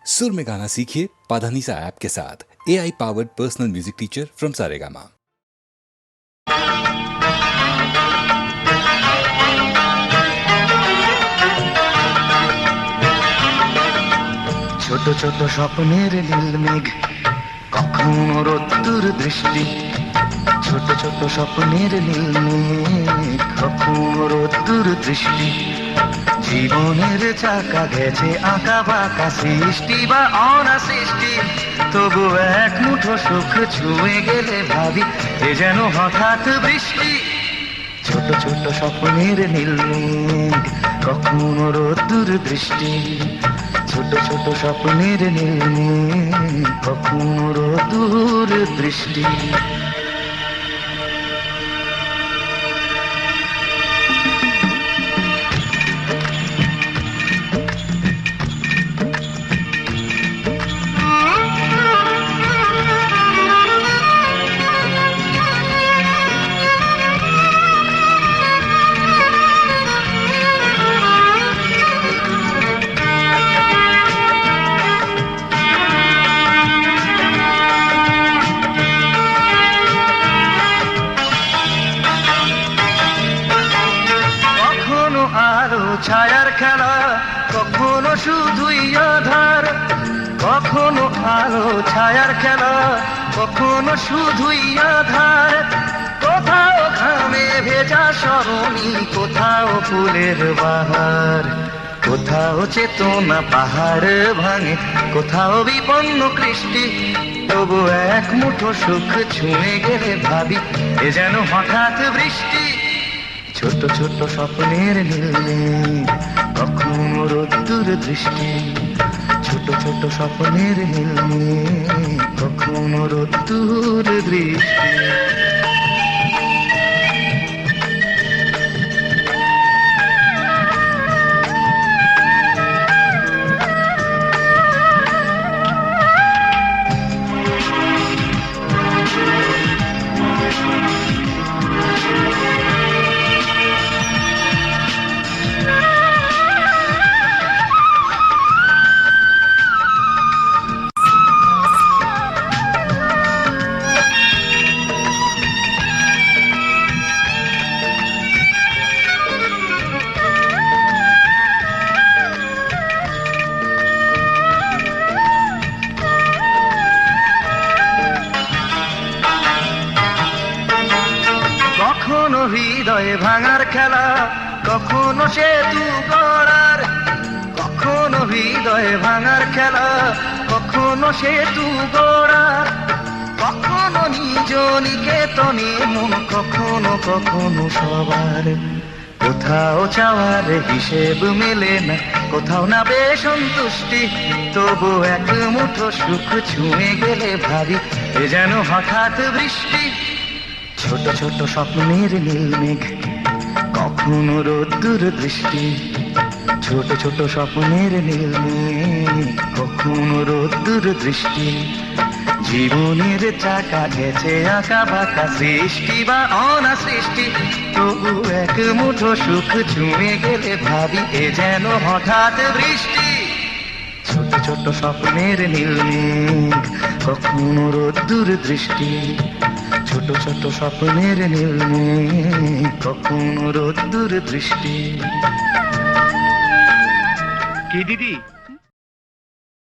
सुर में गाना सीखिए पाधानीसा ऐप के साथ। AI powered personal music teacher from Saregama. ছোট ছোট স্বপ্নের নীল মেঘ, কখনো রোদ্দুর দৃষ্টি। ছোট ছোট স্বপ্নের নীল মেঘ, কখনো রোদ্দুর দৃষ্টি। জীবনের চাকা গেছে আঁকা বাঁকা, সৃষ্টি বা অনাসৃষ্টি। তবু এক মুঠো সুখ ছুঁয়ে গেলে ভাবি এ যেন হঠাৎ বৃষ্টি। ছোট ছোট স্বপ্নের নীল মেঘ, কখনো রোদ্দুর দৃষ্টি। ছোট ছোট স্বপ্নের নীল মেঘ, কখনো রোদ্দুর দৃষ্টি। ছায়ার খেলা, কখনো শুধুই আধার। কখনো আলো ছায়ার খেলা, কখনো শুধুই আধার। কোথাও ঘামে ভেজা সরণি, কোথাও ফুলের বাহার। কোথাও চেতনা পাহাড় ভাঙে, কোথাও বিপন্ন কৃষ্টি। তবু এক মুঠো সুখ ছুঁয়ে গেলে ভাবি এ যেন হঠাৎ বৃষ্টি। ছোট ছোট স্বপ্নের নীল মেঘ, কখনো রোদ্দুর দৃষ্টি। ছোট ছোট স্বপ্নের নীল মেঘ, কখনো রোদ্দুর দৃষ্টি। কখনো হৃদয়ে ভাঙার খেলা, কখনো সেতু গড়ার। কখনো হৃদয়ে ভাঙার খেলা, কখনো সেতু গড়ার। কখনো নিজ নিকেতনে মন, কখনো কখনো সবার। কোথাও চাওয়ার হিসেব মেলে না, কোথাও না বেশ সন্তুষ্টি। তবু এক মুঠো সুখ ছুঁয়ে গেলে ভাবি এ যেন হঠাৎ বৃষ্টি। ছোট ছোট স্বপ্নের নীল মেঘ, কখনো রোদ্দুর দৃষ্টি। ছোট ছোট স্বপ্নের নীল মেঘ, কখনো রোদ্দুর দৃষ্টি। জীবনের চাকা গেছে আঁকা বাঁকা, সৃষ্টি বা অনাসৃষ্টি। তবু এক মুঠো সুখ ছুঁয়ে গেলে ভাবি এ যেন হঠাৎ বৃষ্টি। ছোট ছোট স্বপ্নের নীল মেঘ, কখনো রোদ্দুর দৃষ্টি। ছোট ছোট স্বপ্নের নীল মেঘ, কখনো রোদ্দুর দৃষ্টি। কি দিদি?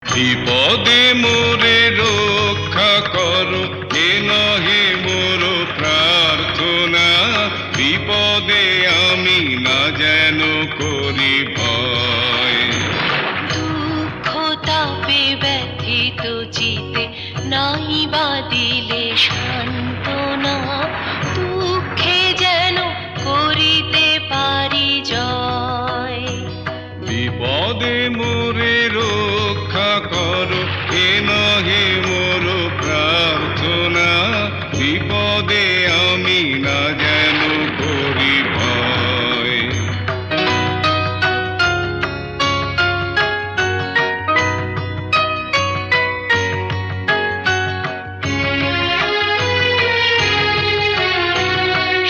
বিপদে মোরে রক্ষা করো, এ নহে মোর প্রার্থনা। বিপদে আমি না যেন করি ভয়। দুঃখ তাপে ব্যথিত চিতে নাই বা দিলে সান্ত্বনা। দুঃখে যেন করিতে পারি জয়। বিপদে মোরে রক্ষা করো, এ নহে মোর প্রার্থনা। বিপদে আমি না যেন করি ভয়।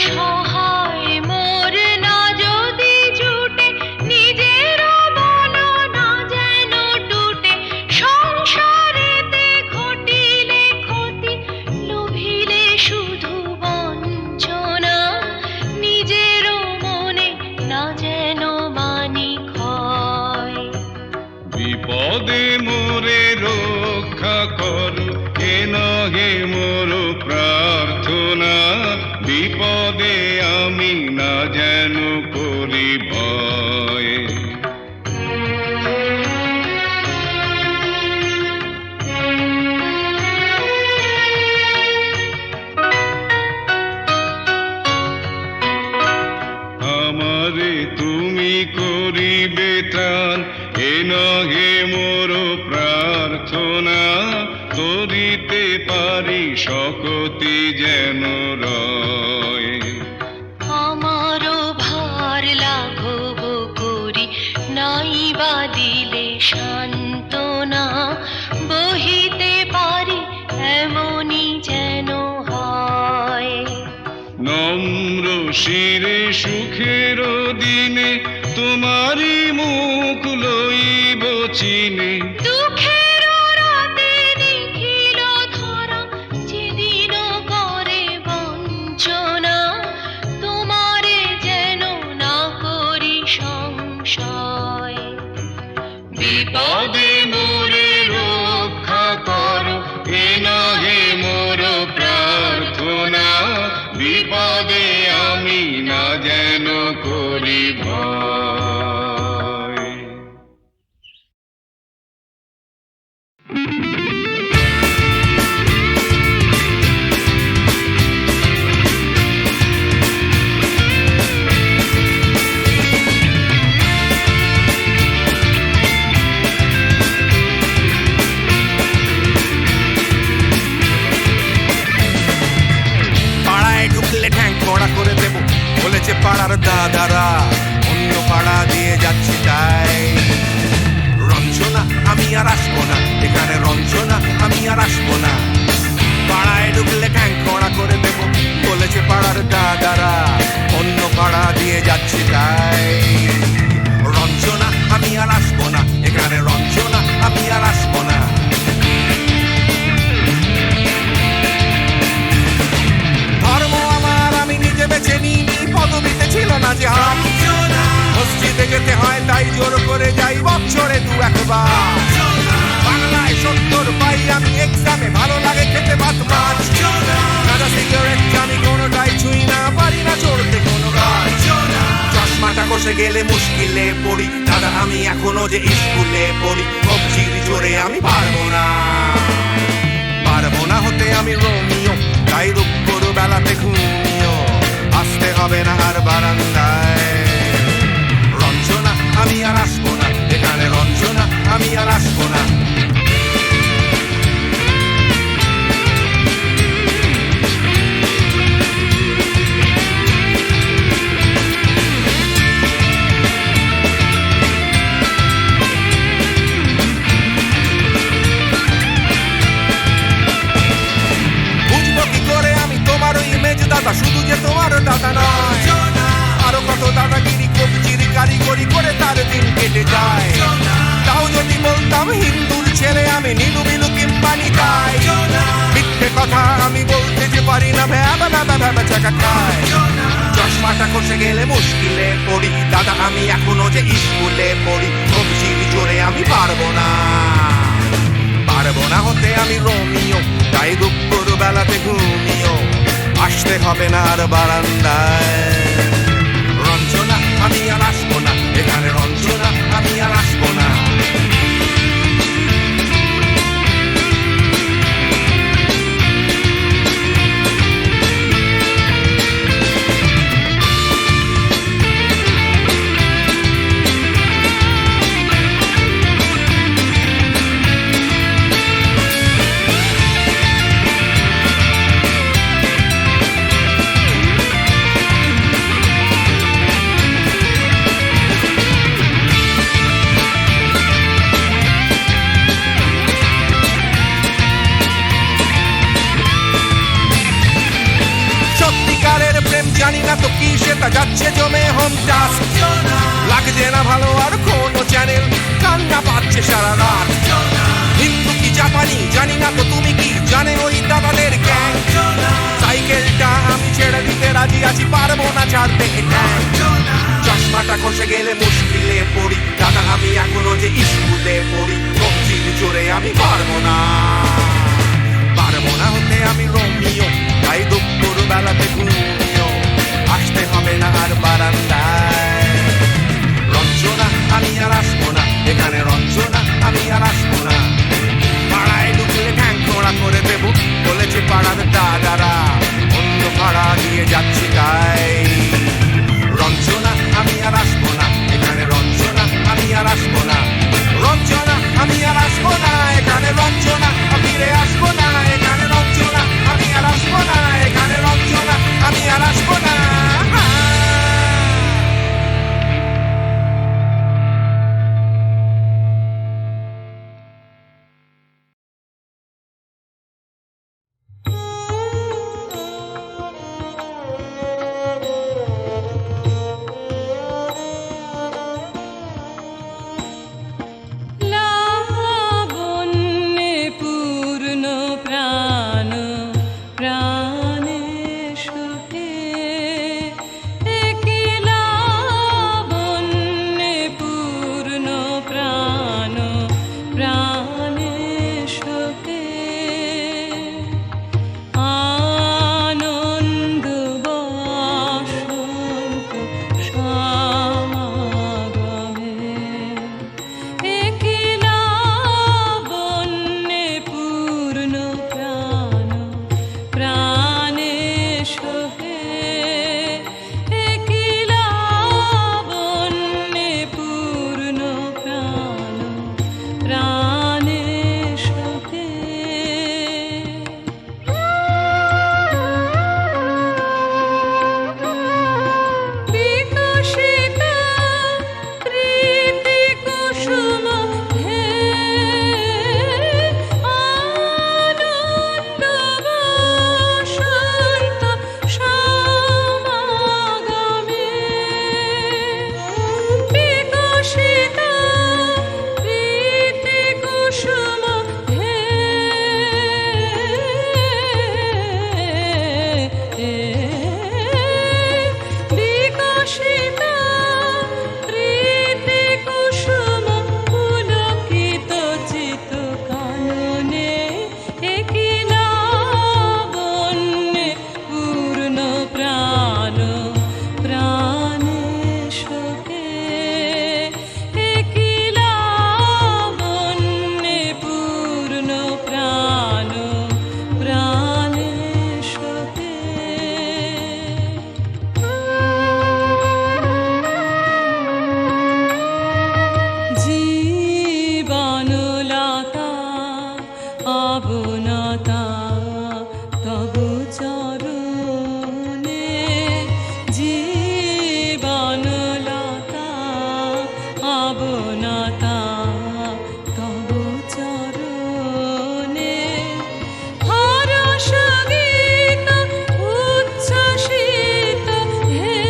সহায় মোর না যদি জুটে, নিজের মন না যেন টুটে। বিপদে মোরে রক্ষা করো এ নহে মোর প্রার্থনা বিপদে আমি না যেন করি ভয় আমারে তুমি করিবে ত্রাণ এ নহে মোর প্রার্থনা করিতে পারি শকতি যেন রয় আমারও ভার লাঘব করি নাই বা দিলে সান্ত্বনা বহিতে পারি এমনই যেন হয় নম্র শিরে সুখের দিনে তোমারই মুখ লইব চিনে দুঃখের রাতে নিখিল ধরা যেদিন করে বঞ্চনা তোমারে যেন না করি সংশয় বিপদে মোরে রক্ষা করো এ নহে মোর প্রার্থনা বিপদে আমি না যেন করি ভয় পাড়ায় ঢুকলে ঠ্যাং কড়া করে দেব বলেছে পাড়ার দাদারা অন্য পাড়া দিয়ে যাচ্ছি তাই রঞ্জনা আমি আর আসবো না এখানে রঞ্জনা আমি আর আসবো না পাড়ায় ঢুকলে ঠ্যাং কড়া করে দেব বলেছে পাড়ার দাদারা অন্য পাড়া দিয়ে যাচ্ছি তাই রঞ্জনা আমি আর আসবো না এখানে রঞ্জনা আমি আর আসবো না ধর্ম আমার আমি নিজে বেছে নিইনি পদবিতে ছিল না যে হাত মসজিদে যেতে হয় তাই জোর করে যাই বছরে দু একবার বাংলায় 70 পাই আমি এক্সামে ভালো লাগে খেতে ভাত মাছ গাঁজা সিগারেট আমি কোনোটাই ছুঁই না পারি না চড়তে কোনো গাছ চশমাটা কষে গেলে মুশকিলে পড়ি দাদা আমি এখনো যে স্কুলে পড়ি কবজির জোরে আমি পারবো না হতে আমি রোমিও তাই দুপুর বেলাতে ঘুমিও আসতে হবে না আর বারান্দায় রঞ্জনা আমি আর আসবো না এখানে রঞ্জনা আমি আর আসবো না দাদা শুধু যে তোমার দাদা নয় আরো কত দাদাগিরি কবজির কারিগরি করে তার দিন কেটে যায় তাও যদি বলতাম হিন্দুর ছেলে আমি নীলু বিলু কিংবা নিতাই মিথ্যে কথা আমি বলতে যে পারি না ভ্যাবা চাকা খায় চশমাটা কষে গেলে মুশকিলে পড়ি দাদা আমি এখনো যে স্কুলে পড়ি কবজির জোরে আমি পারবো না হতে আমি রোমিও তাই দুপুর বেলাতে ঘুমিও আসতে হবে না আর বারান্দায় রঞ্জনা আমি আর আসবো না এখানে রঞ্জনা আমি আর আসবো না জানি না তো কি সেটা যাচ্ছে জমে হোম টাস্ক লাগছে না ভালো আর কোনো চ্যানেল কান্না পাচ্ছে সারা রাত হিন্দু কি জাপানি জানি না তো তুমি কি জানে ওই দাদাদের গ্যাং সাইকেলটা আমি ছেড়ে দিতে রাজি আছি পারবো না ছাড়তে চশমাটা খসে গেলে মুশকিলে পড়ি দাদা আমি এখনো যে স্কুলে পড়ি আমি রোমিও, তাই দুপুর বেলাতে ঘুমিও আসতে হবে না আর বারান্দায়। রঞ্জনা আমি আর আসবো না এখানে, রঞ্জনা আমি আর আসবো না। পাড়ায় ঢুকলে ঠ্যাং খোঁড়া করে দেবো বলেছে পাড়ার দাদারা, অন্য পাড়া দিয়ে যাচ্ছি তাই। রঞ্জনা আমি আর আসবো না এখানে, রঞ্জনা আমি আর আসবো না। রঞ্জনা আমি আর আসবো না এখানে, রঞ্জনা ফিরে আসবো না এখানে, রঞ্জনা আমি আর আসবো না এখানে, রঞ্জনা আমি আর আসবো না। লাবণ্যে পূর্ণ প্রাণ প্রাণে সুখে, একি লাবণ্যে পূর্ণ প্রাণ প্রাণে সুখে। আনন্দ বসন্ত সমাগমে, একি লাবণ্যে পূর্ণ প্রাণ প্রাণে সুখে, একি লাবণ্যে পূর্ণ প্রাণ প্রাণে সুখে। বিকশিত প্রীতি কুসুম হে, আনন্দ বসন্ত সমাগমে, বিকশিত প্রীতি কুসুম হে, বিকশিত প্রীতি কুসুম পুলকিত চিত কাননে, একি লাবণ্যে পূর্ণ প্রাণ প্রাণে সুখে, একি লাবণ্যে পূর্ণ প্রাণ প্রাণে সুখে। জীবনলতা অবনতা তবু চরণে, জীবনলতা অবনতা তবু চরণে, হরষ গীত উচ্ছ্বসিত হে,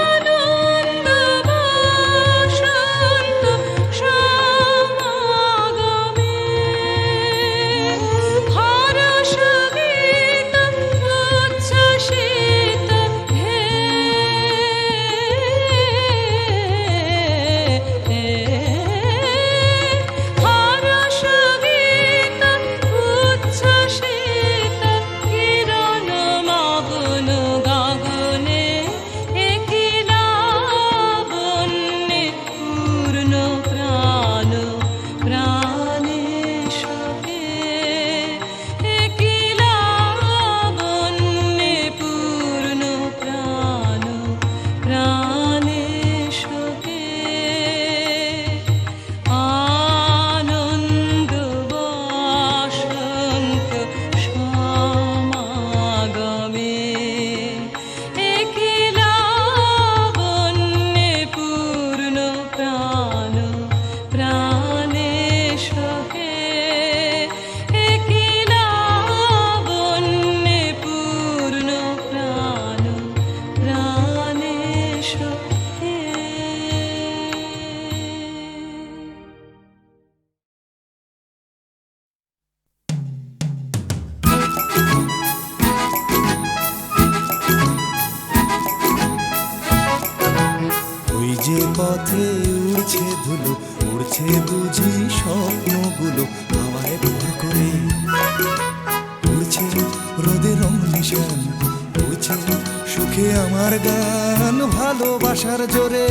আনন্দ বসন্ত সমাগমে, হরষ গীত উচ্ছ্বসিত হে, হরষ গীত উচ্ছ্বসিত কিরণ মগ্ন গগনে, একি লাবণ্যে পূর্ণ প্রাণ প্রাণে সুখে, একি লাবণ্যে পূর্ণ প্রাণ প্রাণে সুখে। আনন্দ বসন্ত সমাগমে, একি লাবণ্যে পূর্ণ প্রাণ প্রাণে সুখে, একি লাবণ্যে পূর্ণ প্রাণ প্রাণে সুখে। ওই যে পথে উড়ছে ধুলো ধুলো উড়ছে বুঝি স্বপ্নগুলো হাওয়ায় ভর করে উড়ছে রোদের রং নিশান উড়ছে সুখে আমার গান ভালোবাসার জোরে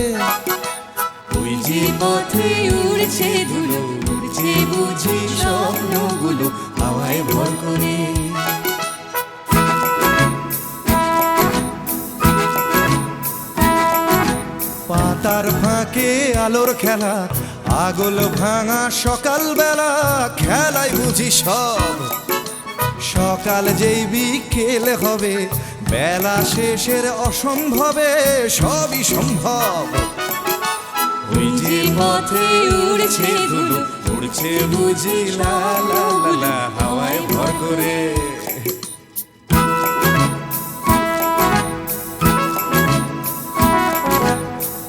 ওই যে পথে উড়ছে ধুলো উড়ছে বুঝি স্বপ্নগুলো হাওয়ায় ভর করে পাতার ফাঁকে আলোর খেলা আগল ভাঙা সকালবেলা খেলায় বুঝি সব সকাল যেই বিকেল হবে বেলা শেষের অসম্ভবে সবই সম্ভব ওই যে পথে উড়ছে ধুলো উড়ছে বুঝি লা লা লা লা হাওয়ায় ভর করে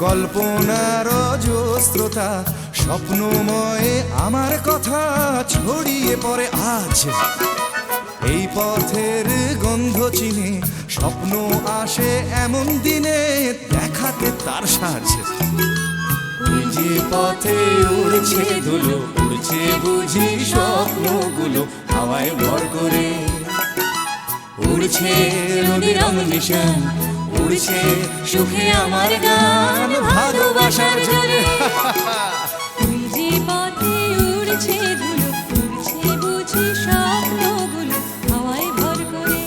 কল্পনার অজস্রতা স্বপ্নময় আমার কথা ছড়িয়ে পড়ে আজ এই পথের গন্ধ চিনে স্বপ্ন আসে এমন দিনে দেখাতে তার সাজ ওই যে পথে উড়ছে ধুলো উড়ছে বুঝি স্বপ্নগুলো হাওয়ায় ভর করে উড়ছে রোদের রং নিশান উড়ছে সুখে আমার গান ভালোবাসার জোরে তুই যে পথে উড়ছে ধুলো উড়ছে বুঝি স্বপ্নগুলো হাওয়ায় ভর করে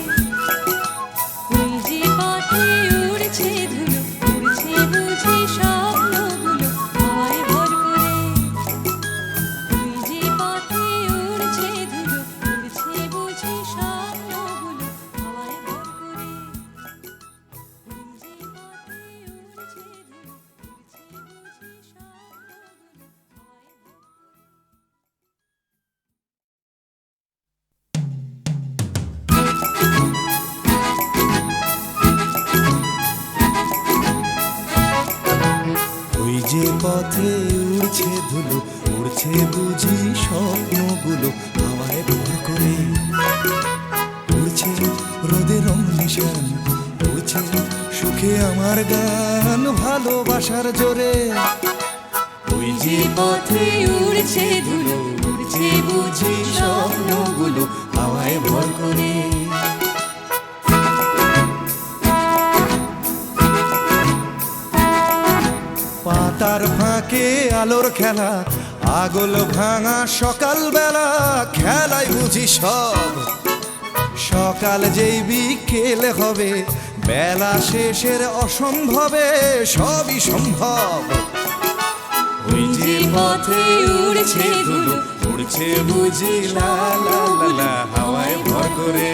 তুই যে পথে উড়ছে ধুলো উড়ছে বুঝি স্বপ্নগুলো হাওয়ায় ভর করে তুই যে পথে উড়ছে ধুলো উড়ছে বুঝি স্বপ্নগুলো হাওয়ায় ভর করে ওই যে পথে উড়ছে ধুলো উড়ছে বুঝি স্বপ্নগুলো হাওয়ায় ভর করে উড়ছে রোদের রং নিশান উড়ছে সুখে আমার গান ভালোবাসার জোরে ওই যে পথে উড়ছে ধুলো উড়ছে বুঝি স্বপ্নগুলো হাওয়ায় ভর করে পাতার ফাঁকে আলোর খেলা আগল ভাঙা সকালবেলা খেলায় বুঝি সব সকাল যেই বিকেল হবে বেলা শেষের অসম্ভবে সবই সম্ভব ওই যে পথে উড়ছে ধুলো উড়ছে বুঝি লা লা লা লা হাওয়ায় ভর করে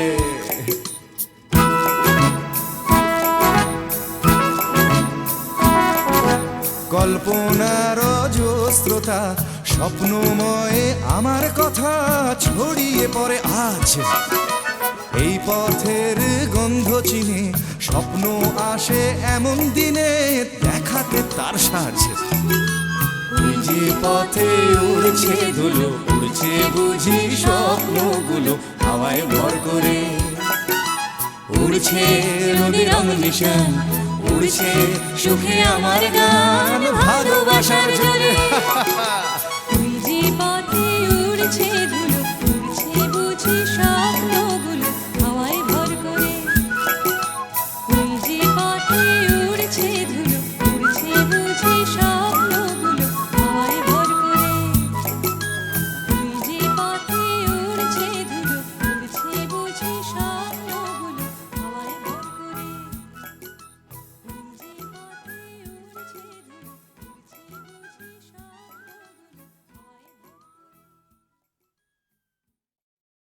কল্পনার অজস্রতা স্বপ্নময় আমার কথা ছড়িয়ে পড়ে আজ এই পথের গন্ধ চিনে স্বপ্ন আসে এমন দিনে দেখাতে তার সাজ ওই যে পথে উড়ছে ধুলো উড়ছে বুঝি স্বপ্নগুলো হাওয়ায় ভর করে উড়ছে রোদের রং নিশান উড়ছে সুখে আমার গান ভালোবাসার জোরে